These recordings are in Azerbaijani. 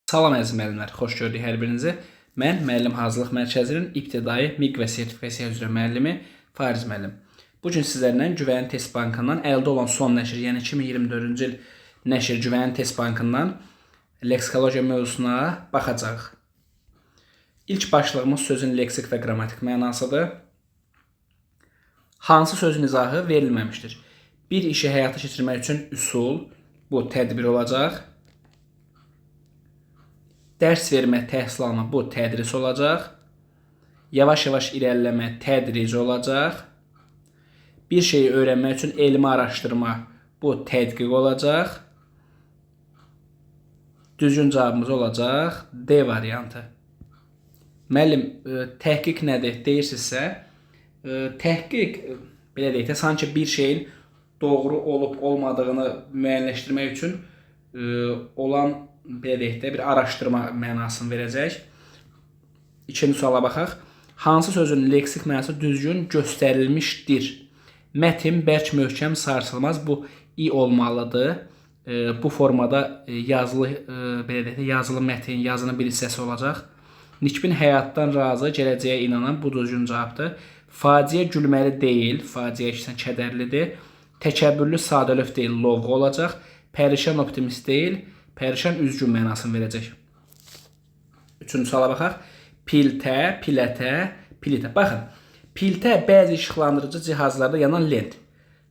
Salam əziz müəllimlər, xoş gördük hər birinizi. Mən Müəllim Hazırlıq Mərkəzinin ibtidai MİQ və sertifikasiya üzrə müəllimi Fariz müəllim. Bu gün sizlərlə Güvənin Test Bankından əldə olan son nəşr, yəni 2024-cü il nəşr Güvənin Test Bankından leksikologiya mövzusuna baxacağıq. İlk başlığımız sözün leksik və qrammatik mənasıdır. Hansı sözün izahı verilməmişdir? Bir işi həyata keçirmək üçün üsul, bu tədbir olacaq. Dərs vermə, təhsil alma, bu tədris olacaq. Yavaş-yavaş irəliləmə, tədrici olacaq. Bir şeyi öyrənmək üçün elmi araşdırma, bu tədqiq olacaq. Düzgün cavabımız olacaq D variantı. Müəllim, təhqiq nədir deyirsinizsə, təhqiq, belə deyək də, sanki bir şeyin doğru olub olmadığını müəyyənləşdirmək üçün olan, belə deyək də, bir araşdırma mənasını verəcək. İkinci suala baxaq. Hansı sözün leksik mənası düzgün göstərilmişdir? Mətin bərk, möhkəm, sarsılmaz, bu i olmalıdır. Bu formada yazılı, belə deyək də, yazılı mətin, yazının bir hissəsi olacaq. Nikbin həyatdan razı, gələcəyə inanan, bu düzgün cavabdır. Faciə gülməli deyil, faciə işdən kədərlidir. Təkəbbürlü sadəlöv deyil, lovğa olacaq. Pərişan optimist deyil, pərişan üzgün mənasını verəcək. Üçüncü suala baxaq. Piltə, pilətə, pilitə. Baxın, piltə bəzi işıqlandırıcı cihazlarda yanan lent.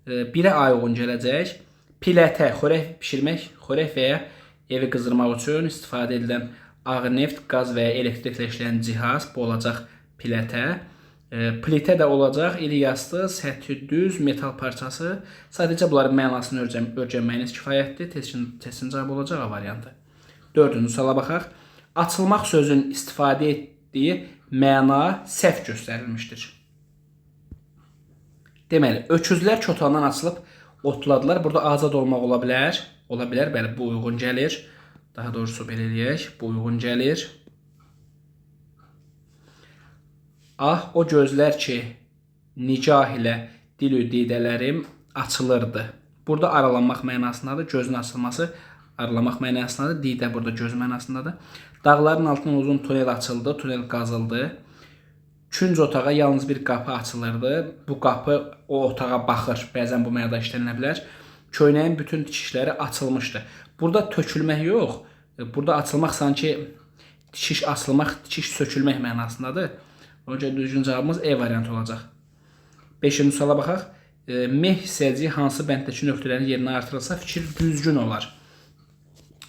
Birə uyğun gələcək. Pilətə, xörək pişirmək, xörək və ya evi qızdırmaq üçün istifadə edilən ağır neft, qaz və ya elektriklə işləyən cihaz, bu olacaq pilətə. Plitə də olacaq, iri yastı, səthi düz, metal parçası. Sadəcə bunların mənasını öyrənməyiniz kifayətdir. Testin cavabı olacaq A variantı. Dördüncü suala baxaq. Açılmaq sözün istifadə etdiyi məna səhv göstərilmişdir. Deməli, öküzlər çotandan açılıb otladılar. Burada azad olmaq ola bilər. Ola bilər, bəli, bu uyğun gəlir. Daha doğrusu belə eləyək, bu uyğun gəlir. Ah, o gözlər ki, nicah ilə dilü didələrim açılırdı. Burada aralanmaq mənasındadır. Gözün açılması aralamaq mənasındadır. Didə burada göz mənasındadır. Dağların altından uzun tunel açıldı. Tunel qazıldı. Künc otağa yalnız bir qapı açılırdı. Bu qapı o otağa baxır. Bəzən bu mənada işlənilə bilər. Köynəyin bütün tikişləri açılmışdı. Burada tökülmək yox. Burada açılmaq sanki tikiş açılmaq, tikiş sökülmək mənasındadır. Ona görə düzgün cavabımız E variantı olacaq. 5-ci suala baxaq. Meh hissəciyi hansı bənddəki nöqtələrin yerinə artırılsa fikir düzgün olar.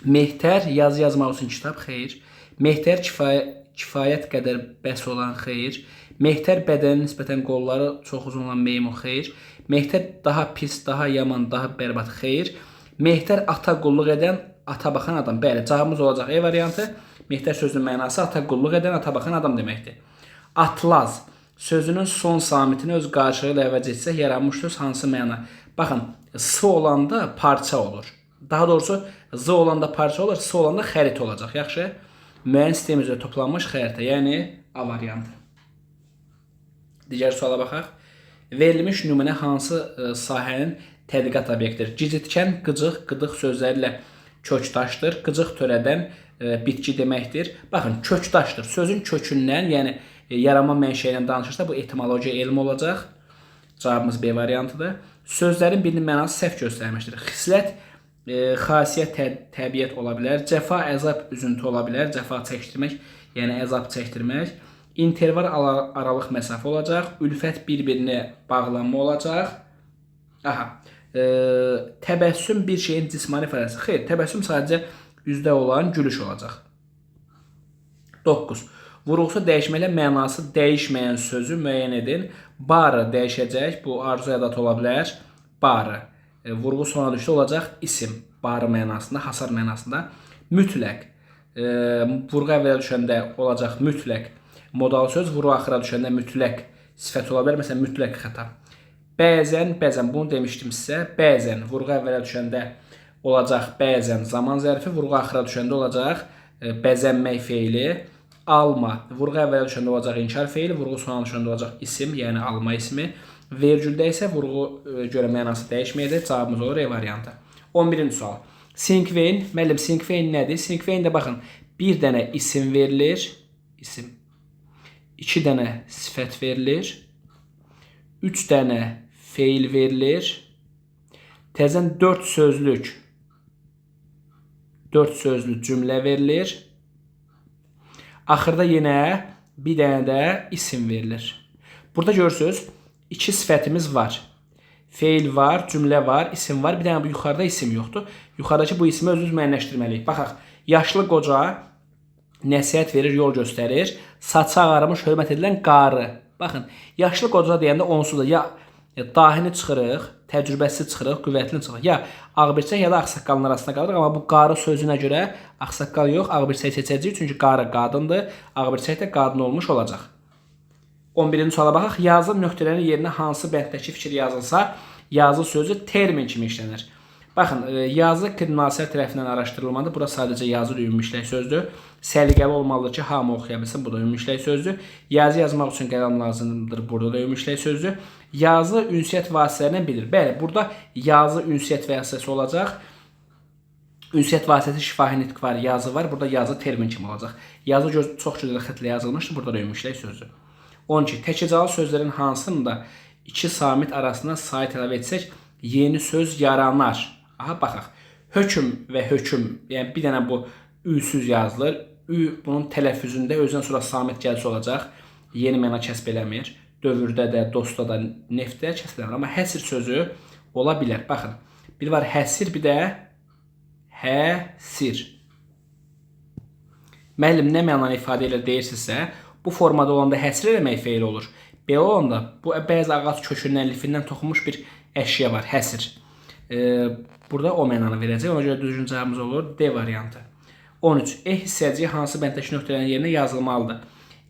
Mehtər yazı yazmaq üçün kitab, xeyr. Mehtər kifayət qədər bəs olan, xeyr. Mehtər bədənin nisbətən qolları çox uzun olan meymun, xeyr. Mehtər daha pis, daha yaman, daha bərbad, xeyr. Mehtər ata qulluq edən, ata baxan adam. Bəli, cavabımız olacaq E variantı. Mehtər sözünün mənası ata qulluq edən, ata baxan adam deməkdir. Atlaz sözünün son samitini öz qarşılığı ilə əvəz etsək yaranmış söz hansı məna? Baxın, s olanda parça olur. Daha doğrusu z olanda parça olur, s olanda xəritə olacaq. Yaxşı? Müəyyən sistem üzrə toplanmış xəritə, yəni A variantı. Digər suala baxaq. Verilmiş nümunə hansı sahənin tədqiqat obyektidir? Gicitkən, qıcıq, qıdıq sözləri ilə kökdaşdır. Qıcıq törədən bitki deməkdir. Baxın, kökdaşdır. Sözün kökündən, yəni yaranma mənşəyindən danışırsa, bu etimologiya elmi olacaq. Cavabımız B variantıdır. Sözlərin birinin mənası səhv göstərmişdir. Xislət, xasiyyət, təbiət ola bilər. Cəfa, əzab, üzüntü ola bilər. Cəfa çəkdirmək, yəni əzab çəkdirmək. İnterval aralıq məsafə olacaq. Ülfət bir-birinə bağlanma olacaq. Aha. Təbəssüm bir şeyin cismani ifadəsi. Xeyr, təbəssüm sadəcə üzdə olan gülüş olacaq. 9. Vurğusu dəyişməklə mənası dəyişməyən sözü müəyyən edin. Barı dəyişəcək. Bu arzu ədatı ola bilər. Barı. Vurğu sona düşdü olacaq isim. Barı mənasında, hasar mənasında. Mütləq. Vurğu əvvələ düşəndə olacaq mütləq. Modal söz. Vurğu axıra düşəndə mütləq sifət ola bilər. Məsələn, mütləq xəta. Bəzən, bunu demişdim sizə. Bəzən vurğu əvvələ düşəndə olacaq bəzən zaman zərfi. Vurğu axıra düşəndə olacaq bəzənmək feili. Alma, vurğu əvvələ düşəndə olacaq inkar feili, vurğu sona düşəndə olacaq isim, yəni alma ismi. Vergüldə isə vurğu görə mənası dəyişməyəcək, cavabımız olur E variantı. 11-ci sual. Sinkveyn, müəllim, sinkveyn nədir? Sinkveyn də baxın, Bir dənə isim verilir. İsim. 2 dənə sifət verilir. 3 dənə feil verilir. Təzən 4 sözlük cümlə verilir. Axırda yenə bir dənə də isim verilir. Burada görürsünüz, 2 sifətimiz var. Feil var, cümlə var, isim var. Bir dənə bu yuxarıda isim yoxdur. Yuxarıdakı bu ismi özümüz müəyyənləşdirməliyik. Baxaq, yaşlı qoca nəsihət verir, yol göstərir. Saçı ağarmış, hörmət edilən qarı. Baxın, yaşlı qoca deyəndə onsuz da ya dahini çıxırıq, təcrübəsi çıxırıq, qüvvətlini çıxırıq. Ya ağbirçək ya da ağsaqqalın arasında qalırıq. Amma bu qarı sözünə görə ağsaqqal yox, ağbirçək seçəcəyik. Çünki qarı qadındır, ağbirçək də qadın olmuş olacaq. 11-ci suala baxaq. Yazı nöqtələrin yerinə hansı bəndəki fikir yazılsa, yazı sözü termin kimi işlənir. Baxın, yazı kriminalistlər tərəfindən araşdırılmalıdır. Bura sadəcə yazı ümumişlək sözdür. Səliqəli olmalıdır ki, hamı oxuya bilsin. Bu da ümumişlək sözdür. Yazı yazmaq üçün qələm lazımdır. Burada da ümumişlək sözdür. Yazı ünsiyyət vasitələrindən bilir. Bəli, burada yazı ünsiyyət vasitəsi olacaq. Ünsiyyət vasitəsi şifahi nitq var, yazı var. Burada yazı termin kimi olacaq. Yazı çox gözəl xətlə yazılmışdır. Burada da ümumişlək sözdür. 12. Təkcəzalı sözlərin hansının da iki samit arasında sait əlavə etsək, yeni söz yaranar. Aha, baxaq. Hökm və hökm, yəni bir dənə bu üsüz yazılır. Ü bunun tələffüzündə özdən sonra samit gəlisi olacaq. Yeni məna kəsb eləmir. Dövrdə də, dostda da, neftdə kəsb eləmir. Amma həsir sözü ola bilər. Baxın, bir var həsir, bir də həsir. Müəllim nə mənanı ifadə ilə deyirsinizsə, bu formada olanda həsr eləmək feil olur. Belə olanda bu bəzi ağac kökündən, lifindən toxunmuş bir əşya var, həsir. Burada o mənanı verəcək. Ona görə düzgün cavabımız olur D variantı. 13. Hissəciyi hansı bəndəki nöqtələrin yerinə yazılmalıdır?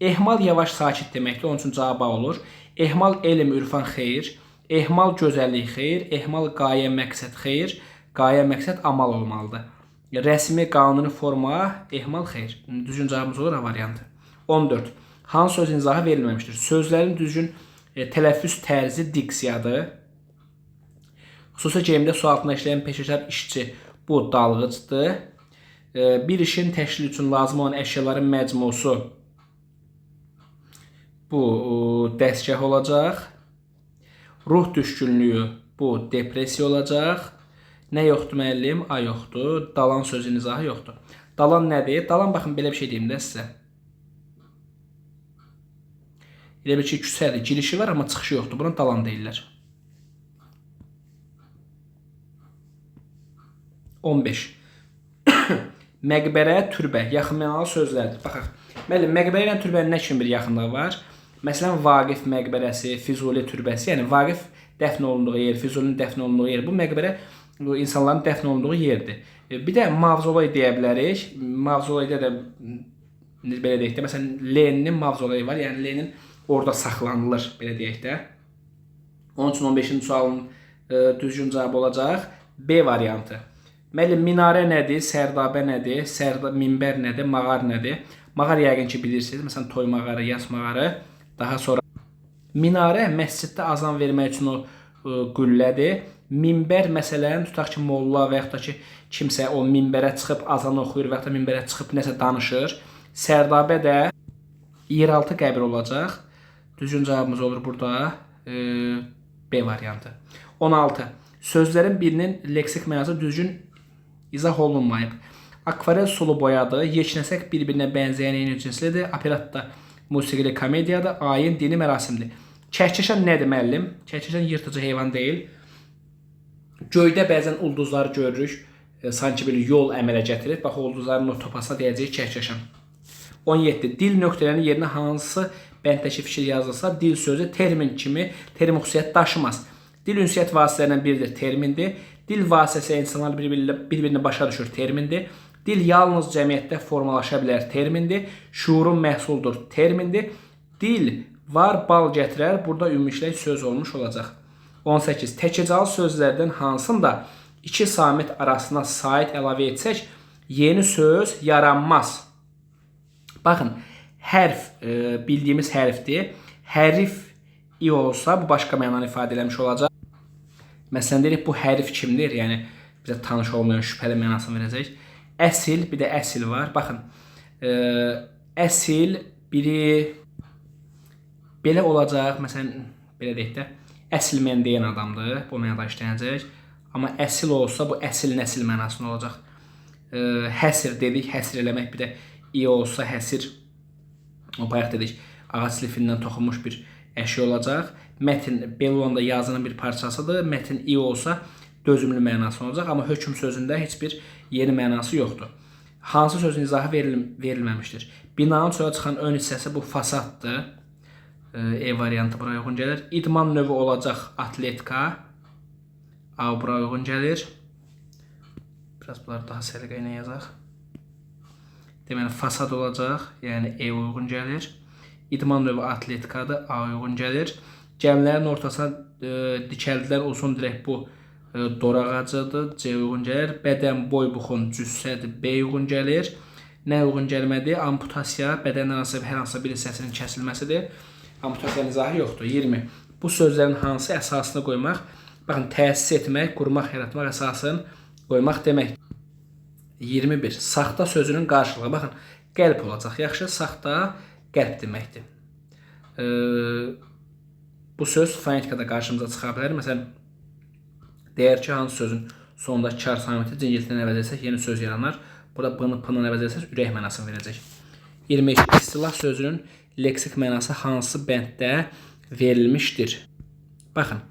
Ehmal yavaş sakit deməkdir. Onun üçün cavab A olur. Ehmal elm, ürfan xeyir. Ehmal gözəllik xeyir. Ehmal qayə, məqsəd xeyir. Qayə, məqsəd amal olmalıdır. Rəsmi, qanuni forma, ehmal xeyir. Düzgün cavabımız olur A variantı. 14. Hansı söz izahı verilməmişdir? Sözlərin düzgün tələffüz tərzi diksiyadır. Xüsusi geyimdə su altında işləyən peşəkar işçi bu dalğıcdır. Bir işin təşkili üçün lazım olan əşyaların məcmusu bu dəstgah olacaq. Ruh düşkünlüyü bu depressiya olacaq. Nə yoxdur müəllim? A yoxdur. Dalan sözün izahı yoxdur. Dalan nədir? Dalan, baxın, belə bir şey deyim də sizə. Elə bir ki, küçədir, girişi var, amma çıxışı yoxdur. Buna dalan deyirlər. 15. Məqbərə, türbə, yaxın mənalı sözlərdir. Baxaq, müəllim, məqbərə ilə türbənin nə kimi bir yaxınlığı var? Məsələn, Vaqif məqbərəsi, Füzuli türbəsi, yəni Vaqif dəfn olunduğu yer, Füzulinin dəfn olunduğu yer. Bu məqbərə insanların dəfn olunduğu yerdir. Bir də mavzolay deyə bilərik. Mavzolayda da belə deyək də, məsələn, Leninin mavzolayı var, yəni Lenin orada saxlanılır, belə deyək də. Onun üçün 15-ci sualın düzgün cavabı olacaq B variantı. Müəllim, minarə nədir, sərdabə nədir, minbər nədir, mağar nədir? Mağar yəqin ki, bilirsiniz. Məsələn, toy mağarı, yas mağarı. Daha sonra minarə məsciddə azan vermək üçün o qüllədir. Minbər, məsələn, tutaq ki, molla və yaxud da ki, kimsə o minbərə çıxıb azan oxuyur və yaxud da minbərə çıxıb nəsə danışır. Sərdabə də yeraltı qəbir olacaq. Düzgün cavabımız olur burada B variantı. 16. Sözlərin birinin leksik mənası düzgün izah olunmayıb. Akvarel sulu boyadır. Yeşnəsək bir-birinə bənzəyən eyni cinslidir. Operatda musiqili komediyadır. Ayin dini mərasimdir. Kəhkəşan nədir müəllim? Kəhkəşan yırtıcı heyvan deyil. Göydə bəzən ulduzları görürük. Sanki bir yol əmələ gətirir. Bax, ulduzların o topasına deyəcəyik kəhkəşan. 17. Dil nöqtələrinin yerinə hansı bəndəki fikir yazılsa, dil sözü termin kimi termin xüsusiyyət daşımaz. Dil ünsiyyət vasitələrindən biridir, termindir. Dil vasitəsi insanlar bir-birini başa düşür, termindir. Dil yalnız cəmiyyətdə formalaşa bilər, termindir. Şuurun məhsuldur, termindir. Dil var, bal gətirər, burada ümumiyyətlə söz olmuş olacaq. 18. Təkcəzalı sözlərdən hansında iki samit arasına sait əlavə etsək, yeni söz yaranmaz. Baxın, hərf bildiyimiz hərfdir. Hərif i olsa bu başqa mənanı ifadə eləmiş olacaq. Məsələn, deyirik, bu hərif kimdir? Yəni, bizə tanış olmayan şübhəli mənasını verəcək. Əsil, bir də əsil var. Baxın, Əsil, biri belə olacaq. Məsələn, belə deyək də, əsil mən deyən adamdır. Bu mənada işlənəcək. Amma əsil olsa, bu əsil nəsil mənasında olacaq. Həsir dedik, həsr eləmək. Bir də i olsa həsir, o bayaq dedik, ağac lifindən toxunmuş bir əşya olacaq. Mətin belə olanda yazının bir parçasıdır. Mətin i olsa dözümlü mənası olacaq. Amma hökm sözündə heç bir yeni mənası yoxdur. Hansı sözün izahı verilməmişdir? Binanın çölə çıxan ön hissəsi bu fasaddır. E variantı buraya uyğun gəlir. İdman növü olacaq atletika. A buraya uyğun gəlir. Biraz bunları daha səliqə ilə yazaq. Deməli, fasad olacaq. Yəni E uyğun gəlir. İdman növü atletikadır. A uyğun gəlir. Gəmilərin ortasına dikəldilər uzun dirək bu dor ağacıdır. C uyğun gəlir. Bədən, boy, buxun, cüssədir. B uyğun gəlir. Nə uyğun gəlmədi? Amputasiya, bədəndən hər hansı bir hissəsinin kəsilməsidir. Amputasiyanın izahı yoxdur. 20. Bu sözlərin hansı əsasını qoymaq? Baxın, təsis etmək, qurmaq, yaratmaq əsasını qoymaq demək. 21. Saxta sözünün qarşılığı. Baxın, qəlb olacaq. Yaxşı, saxta qəlb deməkdir. Bu söz fonetikada qarşımıza çıxa bilər. Məsələn, deyər ki, hansı sözün sonundakı kar saməti cingiltidən əvəz etsək, yeni söz yaranar. Burada b-ni p-nın əvəz etsək, ürək mənasını verəcək. 22. İstilah sözünün leksik mənası hansı bənddə verilmişdir? Baxın,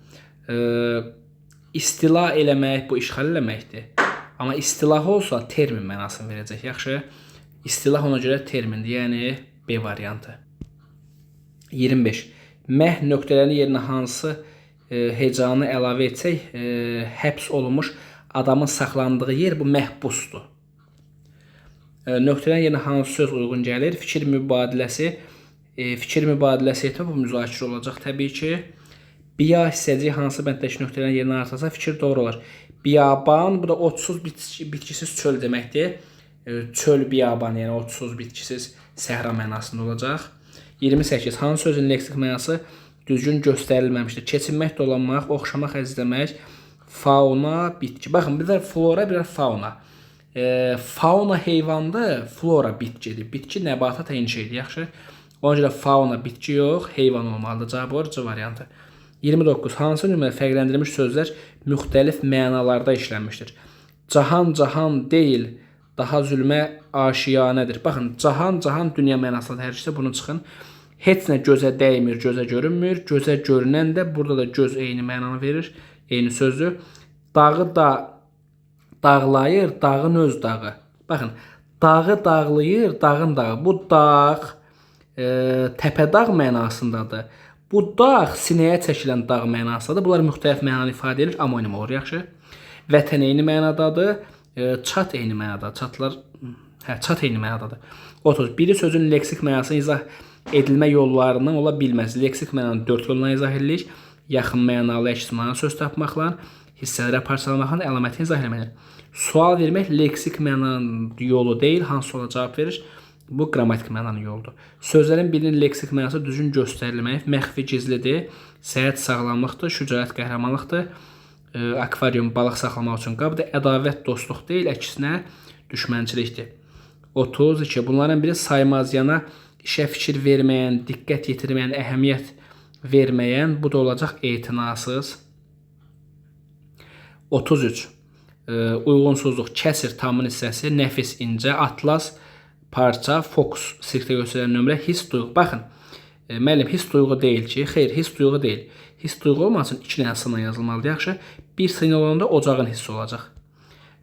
istila eləmək, bu işğal eləməkdir. Amma istilah olsa termin mənasını verəcək. Yaxşı, istilah ona görə termindir, yəni B variantı. 25. Məh nöqtələrin yerinə hansı hecanı əlavə etsək, həbs olunmuş adamın saxlandığı yer bu məhbusdur. Nöqtələrin yerinə hansı söz uyğun gəlir? Fikir mübadiləsi. Fikir mübadiləsi etmə, bu müzakirə olacaq təbii ki. Biya hissəciyi hansı bənddəki nöqtələrin yerinə artırsa fikir doğru olar. Biyaban, bu da otsuz bitkisiz çöl deməkdir. Çöl biyaban, yəni otsuz bitkisiz səhra mənasında olacaq. 28. Hansı sözün leksik mənası düzgün göstərilməmişdir? Keçinmək, dolanmaq, oxşamaq, əzizləmək, fauna, bitki. Baxın, bir də flora, bir də fauna. Fauna heyvandır, flora bitkidir. Bitki nəbatat eyni şeydir, yaxşı. Ona görə fauna bitki yox, heyvan olmalıdır. Cavab olar, C variantı. 29. Hansı nümunədə fərqləndirilmiş sözlər müxtəlif mənalarda işlənmişdir? Cahan, cahan deyil, daha zülmə aşiyanədir. Baxın, cahan, cahan dünya mənasında hər ikisi, bunu çıxın. Heç nə gözə dəymir, gözə görünmür. Gözə görünən də burada da göz eyni mənanı verir, eyni sözdür. Dağı da dağlayır, dağın öz dağı. Baxın, dağı dağlayır, dağın dağı. Bu dağ təpədağ mənasındadır. Bu dağ sinəyə çəkilən dağ mənasındadır. Bunlar müxtəlif mənanı ifadə edir, amonim olur, yaxşı. Vətən eyni mənadadır. Çat eyni mənadadır. Çat eyni mənadadır. 30. Biri sözün leksik mənasını izah edilmə yollarından ola bilməz. Leksik mənanı 4 yoluna izah edilir. Yaxın mənalı, əks mənalı söz tapmaqla, hissələrə parçalamaqla, əlamətini izah etməklə. Sual vermək leksik mənanın yolu deyil, hansı ola cavab verir? Bu qrammatik mənanın yoludur. Sözlərin birinin leksik mənası düzgün göstərilmək, məxfi gizlidir, səhət sağlamlıqdır, şücaət qəhrəmanlıqdır. Akvarium balıq saxlamaq üçün qabdır. Ədavət dostluq deyil, əksinə düşmənçilikdir. 32. Bunların biri saymaz, yana işə fikir verməyən, diqqət yetirməyən, əhəmiyyət verməyən, bu da olacaq etinasız. 33. Uyğunsuzluq, kəsir, tamın hissəsi, nəfis, incə, atlas, parça, fokus, sirkdə göstərən nömrə, hiss, duyğu. Baxın, müəllim, hiss duyğu deyil ki, xeyr, hiss duyğu deyil. Hiss duyğu olmasın, 2 dənə sınır yazılmalıdır, yaxşı. Bir sınır olanda ocağın hissi olacaq.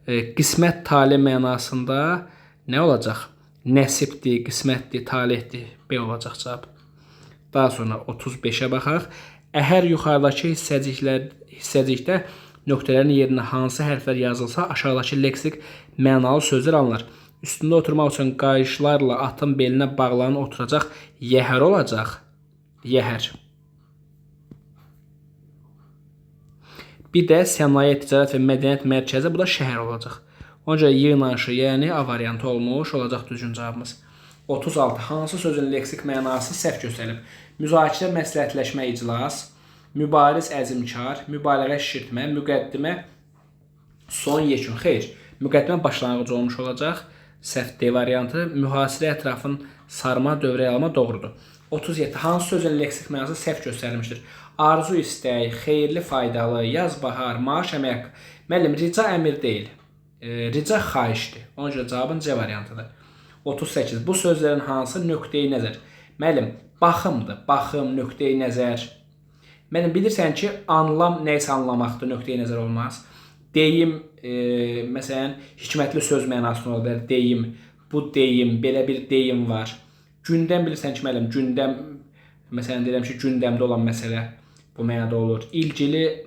Qismət, talih mənasında nə olacaq? Nəsibdir, qismətdir, talihdir, B olacaq cavab. Daha sonra 35-ə baxaq. Əgər yuxarıdakı hissəcikdə nöqtələrin yerinə hansı hərflər yazılsa, aşağıdakı leksik mənalı sözlər alınır. Üstündə oturmaq üçün qayışlarla atın belinə bağlanıb oturacaq yəhər olacaq. Yəhər. Bir də sənaye, ticarət və mədəniyyət mərkəzi, bu da şəhər olacaq. Ona görə yığınışı, yəni A variantı olmuş olacaq düzgün cavabımız. 36. Hansı sözün leksik mənası səhv göstərilib? Müzakirə, məsləhətləşmə, iclas, mübariz, əzmkar, mübaliğə, şişirtmə, müqəddimə, son yekun. Xeyr, müqəddimə başlanğıc olmuş olacaq. Səhv D variantı. Mühasirə ətrafın sarma, dövrəyə alma doğrudur. 37. Hansı sözün leksik mənası səhv göstərilmişdir? Arzu, istək, xeyirli, faydalı, yaz, bahar, maaş, əmək. Müəllim, rica əmr deyil. Rica xahişdir. Ona görə cavabın C variantıdır. 38. Bu sözlərin hansı nöqteyi nəzər? Müəllim, baxımdır. Baxım, nöqteyi nəzər. Müəllim, bilirsən ki, anlam nəyisə anlamaqdır, nöqteyi nəzər olmaz. Deyim, məsələn, hikmətli söz mənasını ola bilər. Deyim, bu deyim, belə bir deyim var. Gündəm bilirsən ki, müəllim, gündəm, məsələn, deyirəm ki, gündəmdə olan məsələ bu mənada olur. İlgili,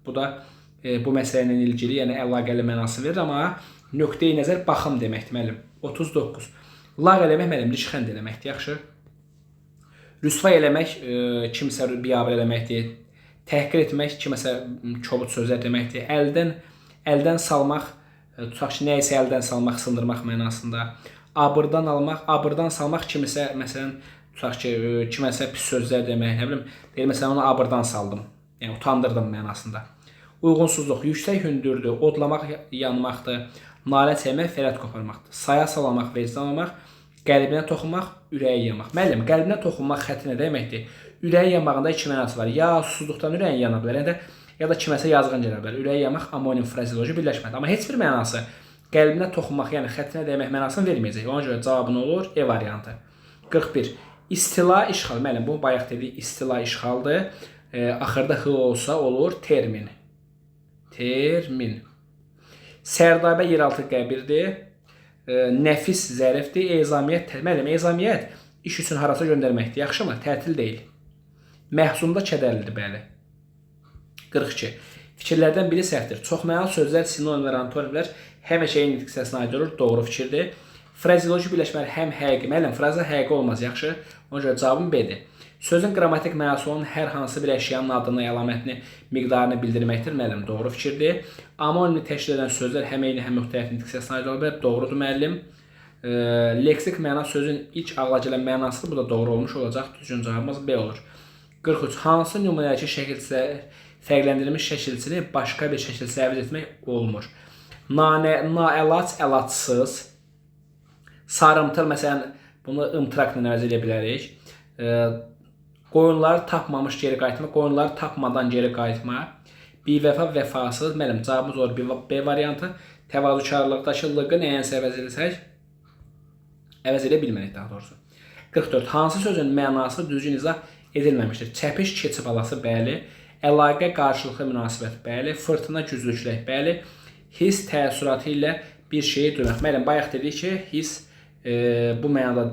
bu da bu məsələ ilə ilgili, yəni əlaqəli mənası verir, amma nöqteyi nəzər baxım deməkdir, müəllim. 39. Lağ eləmək, müəllim, rişxənd eləməkdir, yaxşı. Rüsvay eləmək, kimsə biabır eləməkdir. Təhqir etmək, kiməsə kobud sözlər deməkdir. Əldən salmaq, tutaq ki, nəyisə əldən salmaq, sındırmaq mənasında. Abırdan salmaq kimisə, məsələn, tutaq ki, kiməsə pis sözlər demək, nə bilim, deyir, məsələn, onu abırdan saldım, yəni utandırdım mənasında. Uyğunsuzluq, yüksək hündürdür, odlamaq, yanmaqdır, nalə çəkmək, fərət qoparmaqdır. Saya salamaq, vecdan almaq, qəlbinə toxunmaq, ürəyi yamaq. Müəllim, qəlbinə toxunmaq xətti nə deməkdir? Ürəyi yanmağında iki mənası var. Ya susuzluqdan ürəyin yana bilər, ya da kiməsə yazğın gələ bilər. Ürəyi yamaq, amonim frazeoloji birləşmədir. Amma heç bir mənası qəlbinə toxunmaq, yəni xəttinə dəymək mənasını verməyəcək. Ona görə cavabı nə olur? E variantı. 41. İstila, işğal. Müəllim, bu bayaq dedik, istila, işğaldır. Axırda h olsa olur termin. Termin. Sərdabə yeraltı qəbirdir. Nəfis zərifdir. Ezamiyyət, müəllim, ezamiyyət iş üçün harasa göndərməkdir. Yaxşımı? Tətil deyil. Məhzunda kədərlidir, bəli. 42. Fikirlərdən biri səhvdir. Çoxmənalı sözlər, sinonimlər, antonimlər həmişə eyni diksiyasına aid olur. Doğru fikirdir. Frazeoloji birləşmələr həm həqiqi, müəllim, fraza həqiqi olmaz, yaxşı. Ona görə cavabım B-dir. Sözün qrammatik mənası olan hər hansı bir əşyanın adını, əlamətini, miqdarını bildirməkdir, müəllim, doğru fikirdir. Amonimni təşkil edən sözlər həm eyni, həm müxtəlif diksiyasına aid ola bilər, doğrudur, müəllim. Leksik məna sözün ilk ağla gələn mənası, bu da doğru olmuş olacaq. Düzgün cavabımız B olur. 43. Hansı nümunədəki şəkilsə fərqləndirilmiş şəkilçini başqa bir şəkilsə əvəz etmək olmur? Naəlac, əlacsız. Sarımtıl, məsələn, bunu ımtıraqla əvəz edə bilərik. Qoyunları tapmamış geri qayıtma, qoyunları tapmadan geri qayıtma. Bivəfa, vəfasız. Müəllim, cavabımız olur B variantı. Təvazökarlıqdakı lığı nəyənsə əvəz edəsək, əvəz edə bilmərik daha doğrusu. 44. Hansı sözün mənası düzgün izah edilməmişdir? Çəpiş, keçi balası, bəli. Əlaqə, qarşılıqlı münasibət, bəli. Fırtına, güclüklər, bəli. His, təəssüratı ilə bir şeyi duymaq. Müəllim, bayaq dedik ki, his, bu mənada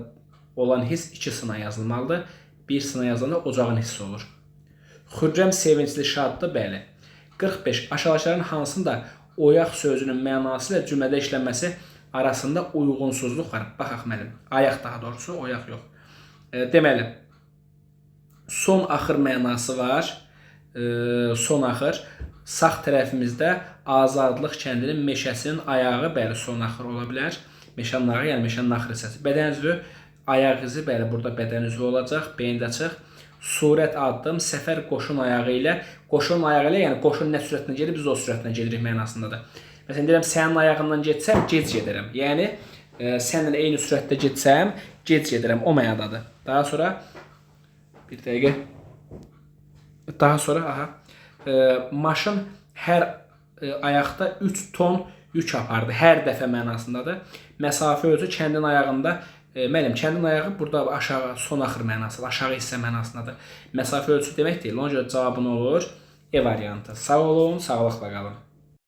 olan his iki sına yazılmalıdır. Bir sına yazılanda ocağın hissi olur. Xürrəm, sevincli, şaddır, bəli. 45. Aşağıdakilərin hansında oyaq sözünün mənası ilə cümlədə işlənməsi arasında uyğunsuzluq var? Baxaq, müəllim. Ayaq daha doğrusu, oyaq yox. Deməli, son axır mənası var. Son axır. Sağ tərəfimizdə Azadlıq kəndinin meşəsinin ayağı, bəli, son axır ola bilər. Meşənin ayağı, yəni meşənin axır hissəsi. Bədən üzvü, ayaq izi, bəli, burada bədən üzvü olacaq. Beyin də çıx. Surət, addım, səfər qoşun ayağı ilə. Qoşun ayağı ilə, yəni qoşun nə sürətlə gedir, biz o sürətlə gedirik mənasındadır. Məsələn, deyirəm, sənin ayağından getsəm, gec gedirəm. Yəni, səninlə eyni sürətdə getsəm, gec gedirəm. O mənadadır. Daha sonra, bir dəqiqə. Daha sonra, maşın hər ayaqda 3 ton yük apardı. Hər dəfə mənasındadır. Məsafə ölçü kəndin ayağında, müəllim, kəndin ayağı burada aşağı, son axır mənası, aşağı hissə mənasındadır. Məsafə ölçü demək deyil. Ona görə cavabı nə olur? E variantı. Sağ olun, sağlıqla qalın.